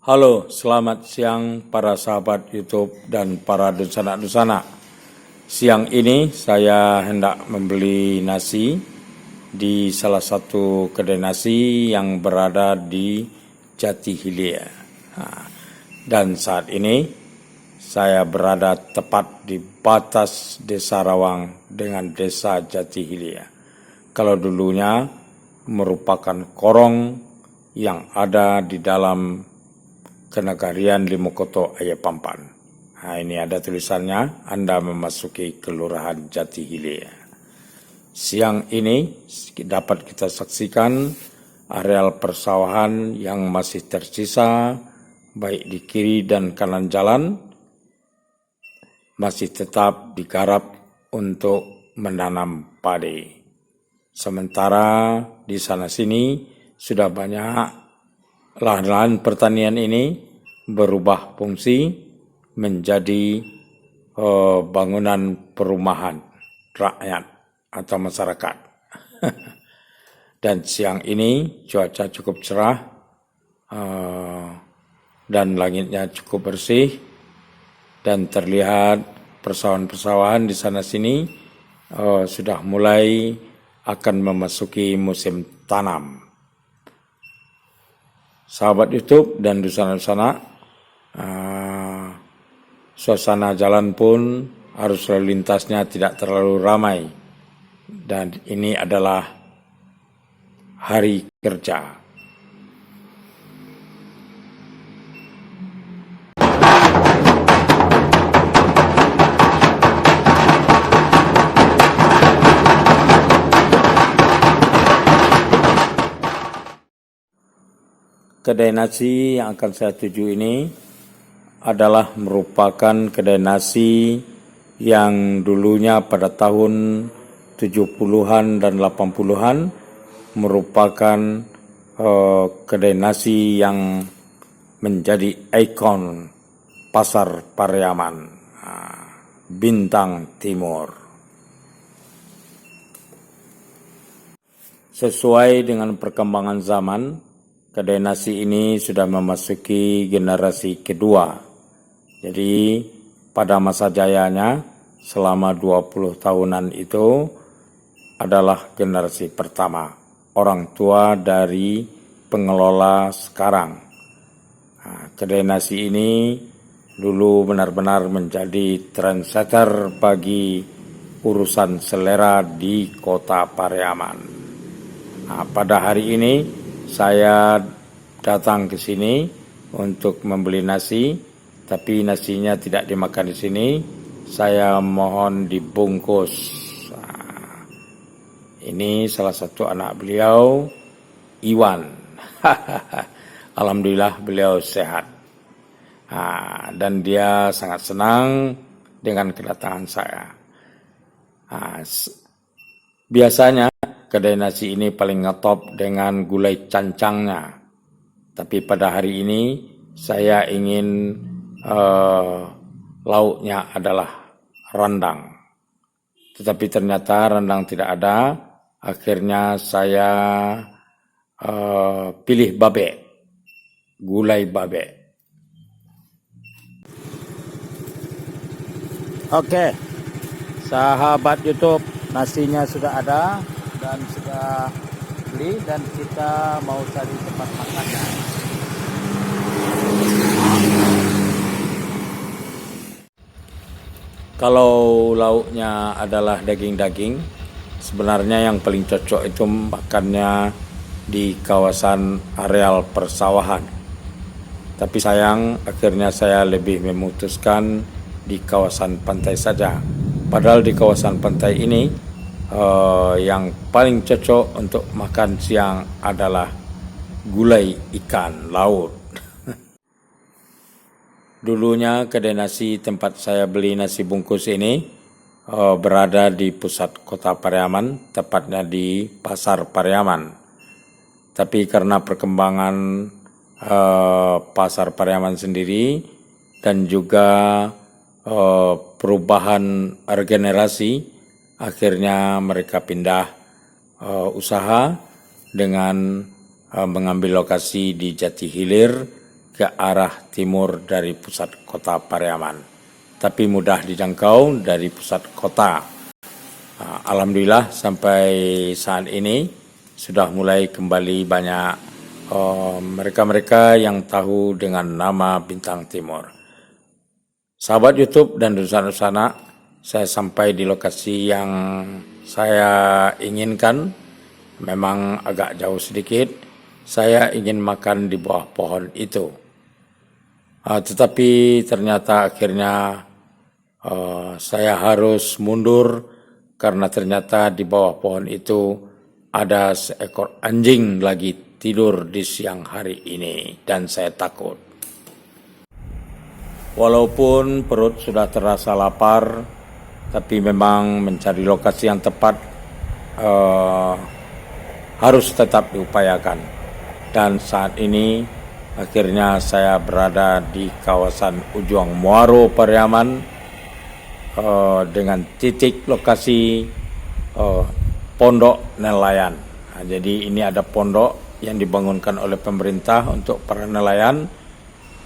Halo, selamat siang para sahabat YouTube dan para dusana-dusana. Siang ini saya hendak membeli nasi di salah satu kedai nasi yang berada di Jatihilir. Dan saat ini saya berada tepat di batas Desa Rawang dengan Desa Jatihilir. Kalau dulunya merupakan korong yang ada di dalam Kenagarian Limokoto Ayapampan. Nah, ini ada tulisannya, Anda memasuki Kelurahan Jatihilir. Siang ini dapat kita saksikan areal persawahan yang masih tersisa, baik di kiri dan kanan jalan, masih tetap digarap untuk menanam padi. Sementara di sana-sini sudah banyak lahan-lahan pertanian ini berubah fungsi menjadi bangunan perumahan rakyat atau masyarakat. Dan siang ini cuaca cukup cerah dan langitnya cukup bersih dan terlihat persawahan-persawahan di sana-sini sudah mulai akan memasuki musim tanam. Sahabat YouTube dan dusana-dusana, suasana jalan pun arus lalu lintasnya tidak terlalu ramai. Dan ini adalah hari kerja. Kedai nasi yang akan saya tuju ini adalah merupakan kedai nasi yang dulunya pada tahun 70-an dan 80-an merupakan kedai nasi yang menjadi ikon Pasar Pariaman, Bintang Timur. Sesuai dengan perkembangan zaman, kedai nasi ini sudah memasuki generasi kedua. Jadi pada masa jayanya selama 20 tahunan itu adalah generasi pertama, orang tua dari pengelola sekarang. Kedai nasi ini dulu benar-benar menjadi trendsetter bagi urusan selera di Kota Pariaman. Pada hari ini saya datang ke sini untuk membeli nasi, tapi nasinya tidak dimakan di sini. Saya mohon dibungkus. Ini salah satu anak beliau, Iwan. Alhamdulillah beliau sehat. Dan dia sangat senang dengan kedatangan saya. Biasanya kedai nasi ini paling ngetop dengan gulai cancangnya. Tapi pada hari ini saya ingin lauknya adalah rendang. Tetapi ternyata rendang tidak ada. Akhirnya saya pilih babe, gulai babe. Oke, sahabat YouTube, nasinya sudah ada dan sudah beli dan kita mau cari tempat makannya. Kalau lauknya adalah daging-daging, sebenarnya yang paling cocok itu makannya di kawasan areal persawahan. Tapi sayang, akhirnya saya lebih memutuskan di kawasan pantai saja. Padahal di kawasan pantai ini yang paling cocok untuk makan siang adalah gulai ikan laut. Dulunya kedai nasi tempat saya beli nasi bungkus ini berada di pusat Kota Pariaman, tepatnya di Pasar Pariaman. Tapi karena perkembangan Pasar Pariaman sendiri dan juga perubahan regenerasi, akhirnya mereka pindah usaha dengan mengambil lokasi di Jatihilir ke arah timur dari pusat kota Pariaman, tapi mudah dijangkau dari pusat kota. Alhamdulillah sampai saat ini sudah mulai kembali banyak mereka-mereka yang tahu dengan nama Bintang Timur. Sahabat YouTube dan Nusana, saya sampai di lokasi yang saya inginkan, memang agak jauh sedikit. Saya ingin makan di bawah pohon itu. Tetapi ternyata akhirnya saya harus mundur karena ternyata di bawah pohon itu ada seekor anjing lagi tidur di siang hari ini dan saya takut. Walaupun perut sudah terasa lapar, tapi memang mencari lokasi yang tepat harus tetap diupayakan. Dan saat ini akhirnya saya berada di kawasan Ujung Muaro Pariaman dengan titik lokasi Pondok Nelayan. Jadi ini ada pondok yang dibangunkan oleh pemerintah untuk para nelayan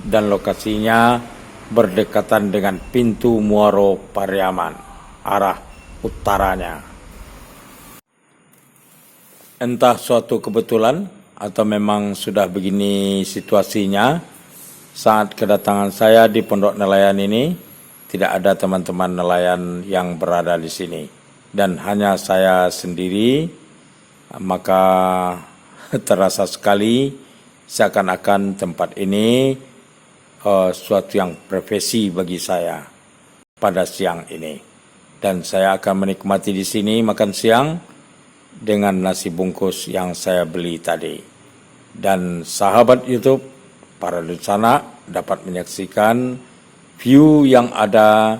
dan lokasinya berdekatan dengan pintu Muaro Pariaman, arah utaranya. Entah suatu kebetulan atau memang sudah begini situasinya, saat kedatangan saya di Pondok Nelayan ini, tidak ada teman-teman nelayan yang berada di sini. Dan hanya saya sendiri, maka terasa sekali seakan-akan tempat ini suatu yang profesi bagi saya pada siang ini. Dan saya akan menikmati di sini makan siang dengan nasi bungkus yang saya beli tadi. Dan sahabat YouTube, para Nusana dapat menyaksikan view yang ada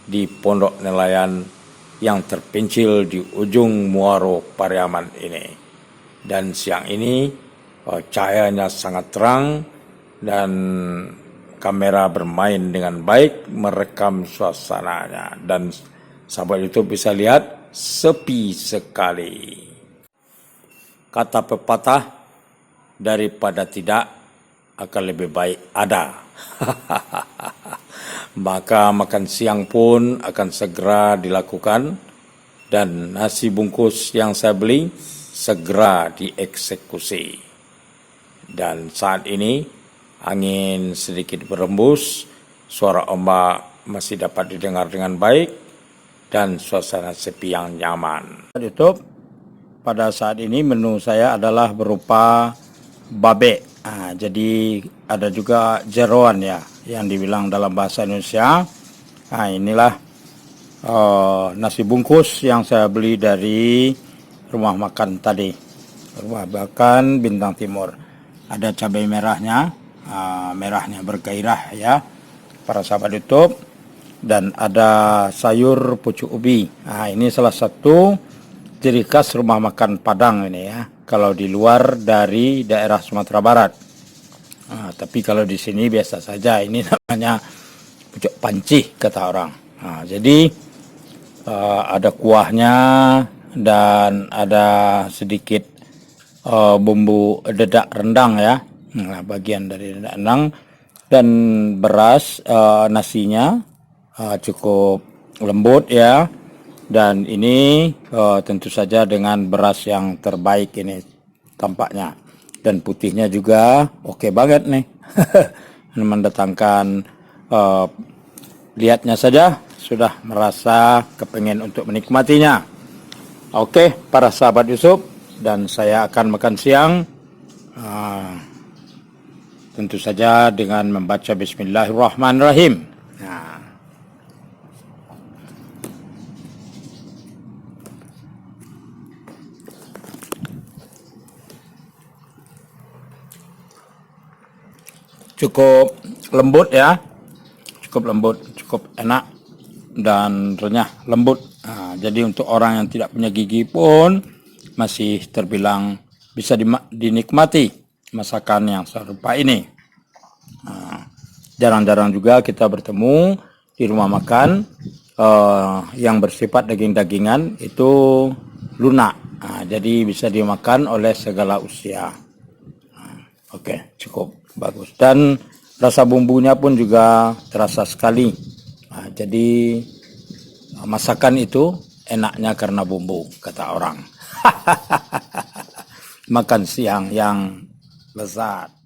di Pondok Nelayan yang terpencil di ujung Muaro Pariaman ini. Dan siang ini cahayanya sangat terang dan kamera bermain dengan baik merekam suasananya. Dan sahabat YouTube bisa lihat sepi sekali. Kata pepatah, daripada tidak akan lebih baik ada. Maka makan siang pun akan segera dilakukan dan nasi bungkus yang saya beli segera dieksekusi. Dan saat ini angin sedikit berembus, suara ombak masih dapat didengar dengan baik dan suasana sepi yang nyaman. YouTube, pada saat ini menu saya adalah berupa babe. Jadi ada juga jeroan ya, yang dibilang dalam bahasa Indonesia. Inilah nasi bungkus yang saya beli dari rumah makan tadi, rumah makan Bintang Timur. Ada cabai merahnya, merahnya bergairah ya, para sahabat YouTube. Dan ada sayur pucuk ubi. Ini salah satu ciri khas rumah makan Padang ini ya. Kalau di luar dari daerah Sumatera Barat. Tapi kalau di sini biasa saja. Ini namanya pucuk panci kata orang. Jadi ada kuahnya dan ada sedikit bumbu dedak rendang ya. Bagian dari dedak rendang dan beras nasinya cukup lembut ya, dan ini tentu saja dengan beras yang terbaik ini tampaknya, dan putihnya juga oke banget nih. Mendatangkan lihatnya saja sudah merasa kepengen untuk menikmatinya. Oke, para sahabat Yusuf, dan saya akan makan siang tentu saja dengan membaca Bismillahirrahmanirrahim. Cukup lembut ya, cukup lembut, cukup enak dan renyah lembut. Jadi untuk orang yang tidak punya gigi pun masih terbilang bisa dinikmati masakan yang serupa ini. Jarang-jarang juga kita bertemu di rumah makan yang bersifat daging-dagingan itu lunak. Jadi bisa dimakan oleh segala usia. Oke, cukup. bagus. Dan rasa bumbunya pun juga terasa sekali. Nah, jadi masakan itu enaknya karena bumbu, kata orang. Makan siang yang lezat.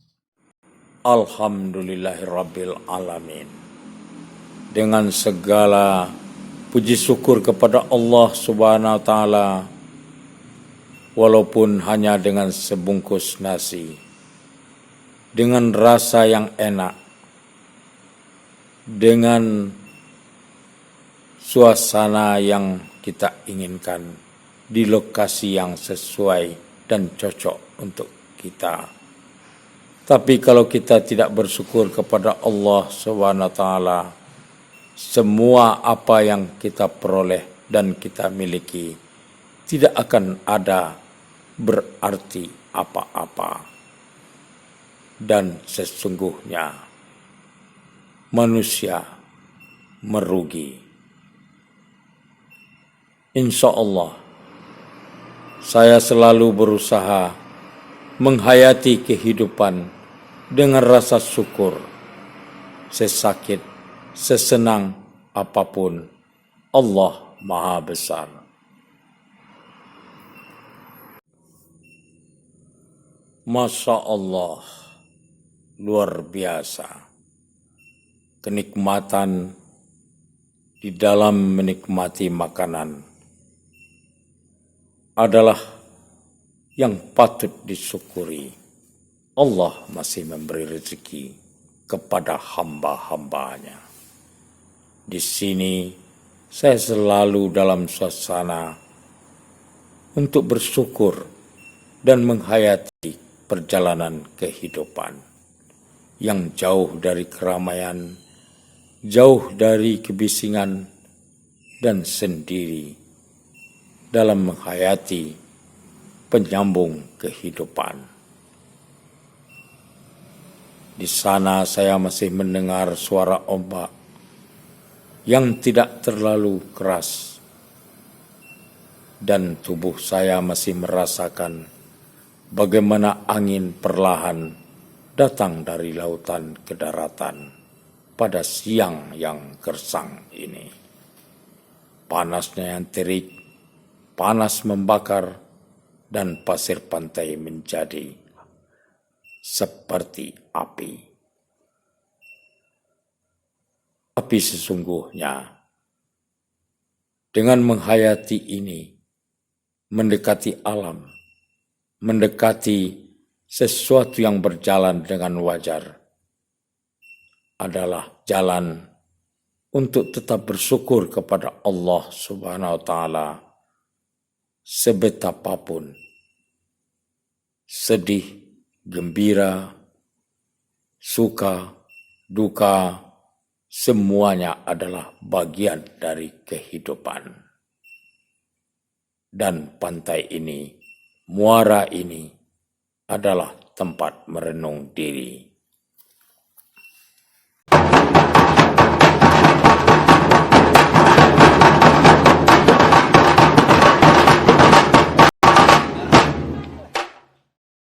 Alhamdulillahirabbil alamin. Dengan segala puji syukur kepada Allah Subhanahu wa taala, walaupun hanya dengan sebungkus nasi, dengan rasa yang enak, dengan suasana yang kita inginkan, di lokasi yang sesuai dan cocok untuk kita. Tapi kalau kita tidak bersyukur kepada Allah Subhanahu wa taala, semua apa yang kita peroleh dan kita miliki tidak akan ada berarti apa-apa. Dan sesungguhnya manusia merugi. Insya Allah, saya selalu berusaha menghayati kehidupan dengan rasa syukur, sesakit, sesenang apapun, Allah Maha Besar. Masya Allah, luar biasa. Kenikmatan di dalam menikmati makanan adalah yang patut disyukuri. Allah masih memberi rezeki kepada hamba-hambanya. Di sini saya selalu dalam suasana untuk bersyukur dan menghayati perjalanan kehidupan yang jauh dari keramaian, jauh dari kebisingan, dan sendiri dalam menghayati penyambung kehidupan. Di sana saya masih mendengar suara ombak yang tidak terlalu keras, dan tubuh saya masih merasakan bagaimana angin perlahan datang dari lautan ke daratan pada siang yang gersang ini. Panasnya yang terik, panas membakar, dan pasir pantai menjadi seperti api. Tapi sesungguhnya, dengan menghayati ini, mendekati alam, mendekati sesuatu yang berjalan dengan wajar, adalah jalan untuk tetap bersyukur kepada Allah Subhanahu wa taala sebetapapun sedih, gembira, suka, duka, semuanya adalah bagian dari kehidupan. Dan pantai ini, muara ini adalah tempat merenung diri.